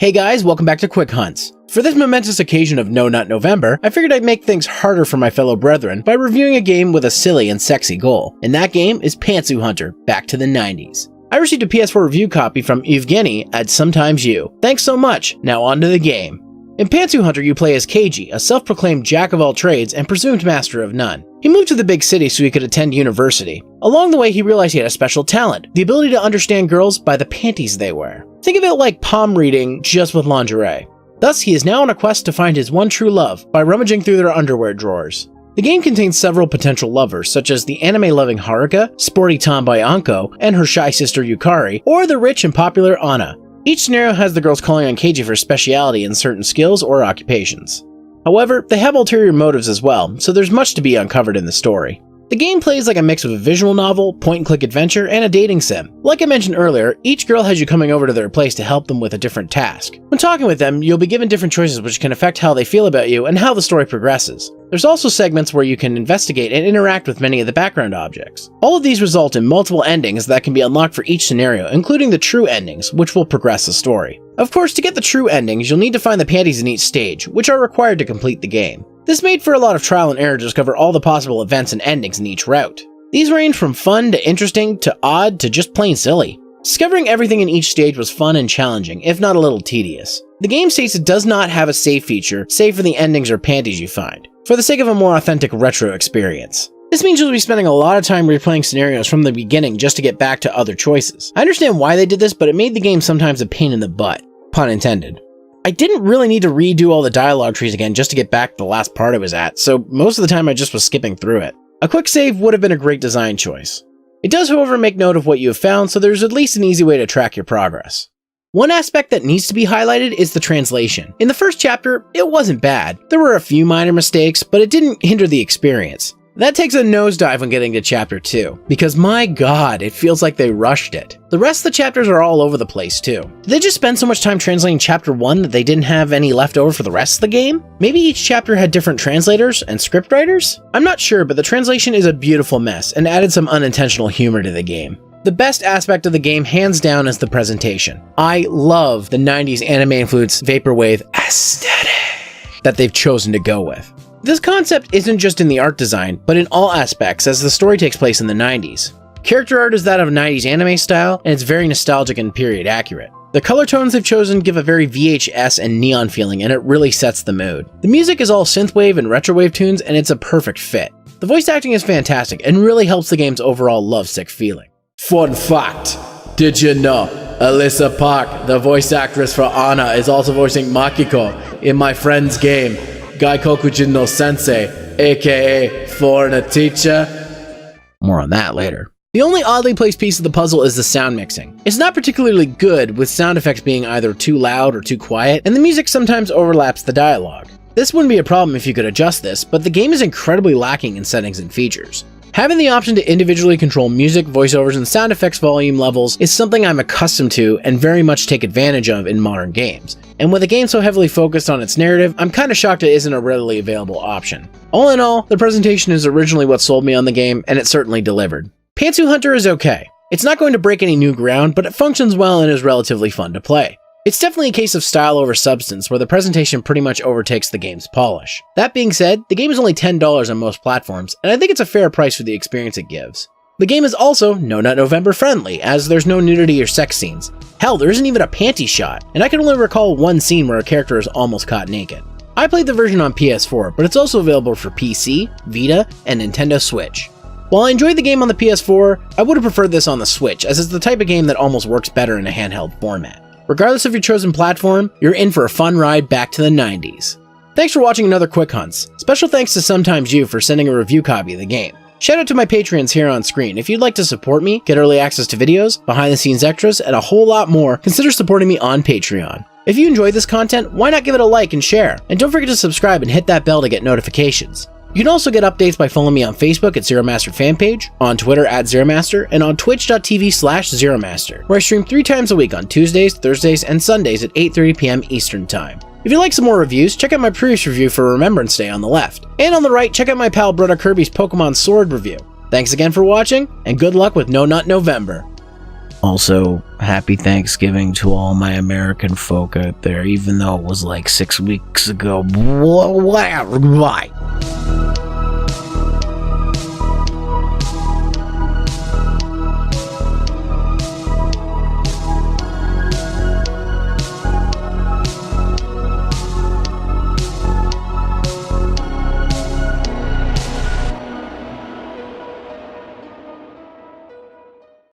Hey guys, welcome back to Quick Hunts. For this momentous occasion of No Nut November, I figured I'd make things harder for my fellow brethren by reviewing a game with a silly and sexy goal, and that game is Pantsu Hunter, back to the 90s. I received a PS4 review copy from Evgeny at Sometimes You. Thanks so much, now on to the game. In Pantsu Hunter you play as Keiji, a self-proclaimed jack of all trades and presumed master of none. He moved to the big city so he could attend university. Along the way he realized he had a special talent, the ability to understand girls by the panties they wear. Think of it like palm reading, just with lingerie. Thus, he is now on a quest to find his one true love by rummaging through their underwear drawers. The game contains several potential lovers, such as the anime-loving Haruka, sporty tomboy Anko, and her shy sister Yukari, or the rich and popular Anna. Each scenario has the girls calling on Keiji for speciality in certain skills or occupations. However, they have ulterior motives as well, so there's much to be uncovered in the story. The game plays like a mix of a visual novel, point-and-click adventure, and a dating sim. Like I mentioned earlier, each girl has you coming over to their place to help them with a different task. When talking with them, you'll be given different choices which can affect how they feel about you and how the story progresses. There's also segments where you can investigate and interact with many of the background objects. All of these result in multiple endings that can be unlocked for each scenario, including the true endings, which will progress the story. Of course, to get the true endings, you'll need to find the panties in each stage, which are required to complete the game. This made for a lot of trial and error to discover all the possible events and endings in each route. These range from fun to interesting to odd to just plain silly. Discovering everything in each stage was fun and challenging, if not a little tedious. The game states it does not have a save feature, save for the endings or panties you find, for the sake of a more authentic retro experience. This means you'll be spending a lot of time replaying scenarios from the beginning just to get back to other choices. I understand why they did this, but it made the game sometimes a pain in the butt. Pun intended. I didn't really need to redo all the dialogue trees again just to get back to the last part I was at, so most of the time I just was skipping through it. A quick save would have been a great design choice. It does, however, make note of what you have found, so there's at least an easy way to track your progress. One aspect that needs to be highlighted is the translation. In the first chapter, it wasn't bad. There were a few minor mistakes, but it didn't hinder the experience. That takes a nosedive when getting to chapter 2, because my god, it feels like they rushed it. The rest of the chapters are all over the place too. Did they just spend so much time translating chapter 1 that they didn't have any left over for the rest of the game? Maybe each chapter had different translators and scriptwriters? I'm not sure, but the translation is a beautiful mess and added some unintentional humor to the game. The best aspect of the game, hands down, is the presentation. I love the 90s anime-influenced vaporwave aesthetic that they've chosen to go with. This concept isn't just in the art design, but in all aspects, as the story takes place in the 90s. Character art is that of 90s anime style, and it's very nostalgic and period accurate. The color tones they've chosen give a very VHS and neon feeling, and it really sets the mood. The music is all synthwave and retrowave tunes, and it's a perfect fit. The voice acting is fantastic, and really helps the game's overall lovesick feeling. Fun fact! Did you know Alyssa Park, the voice actress for Anna, is also voicing Makiko in my friend's game, Gaikokujin no Sensei, aka Foreigner Teacher? More on that later. The only oddly placed piece of the puzzle is the sound mixing. It's not particularly good, with sound effects being either too loud or too quiet, and the music sometimes overlaps the dialogue. This wouldn't be a problem if you could adjust this, but the game is incredibly lacking in settings and features. Having the option to individually control music, voiceovers, and sound effects volume levels is something I'm accustomed to and very much take advantage of in modern games. And with a game so heavily focused on its narrative, I'm kinda shocked it isn't a readily available option. All in all, the presentation is originally what sold me on the game, and it certainly delivered. Pantsu Hunter is okay. It's not going to break any new ground, but it functions well and is relatively fun to play. It's definitely a case of style over substance, where the presentation pretty much overtakes the game's polish. That being said, the game is only $10 on most platforms, and I think it's a fair price for the experience it gives. The game is also No Nut November friendly, as there's no nudity or sex scenes. Hell, there isn't even a panty shot, and I can only recall one scene where a character is almost caught naked. I played the version on PS4, but it's also available for PC, Vita, and Nintendo Switch. While I enjoyed the game on the PS4, I would have preferred this on the Switch, as it's the type of game that almost works better in a handheld format. Regardless of your chosen platform, you're in for a fun ride back to the 90s. Thanks for watching another Quick Hunts. Special thanks to Sometimes You for sending a review copy of the game. Shout out to my Patreons here on screen. If you'd like to support me, get early access to videos, behind the scenes extras, and a whole lot more, consider supporting me on Patreon. If you enjoyed this content, why not give it a like and share? And don't forget to subscribe and hit that bell to get notifications. You can also get updates by following me on Facebook at Zeromaster fanpage, on Twitter at Zeromaster, and on twitch.tv/Zeromaster, where I stream 3 times a week on Tuesdays, Thursdays, and Sundays at 8:30 p.m. Eastern Time. If you'd like some more reviews, check out my previous review for Remembrance Day on the left. And on the right, check out my pal Brother Kirby's Pokemon Sword review. Thanks again for watching, and good luck with No Nut November. Also, happy Thanksgiving to all my American folk out there, even though it was like 6 weeks ago. Why?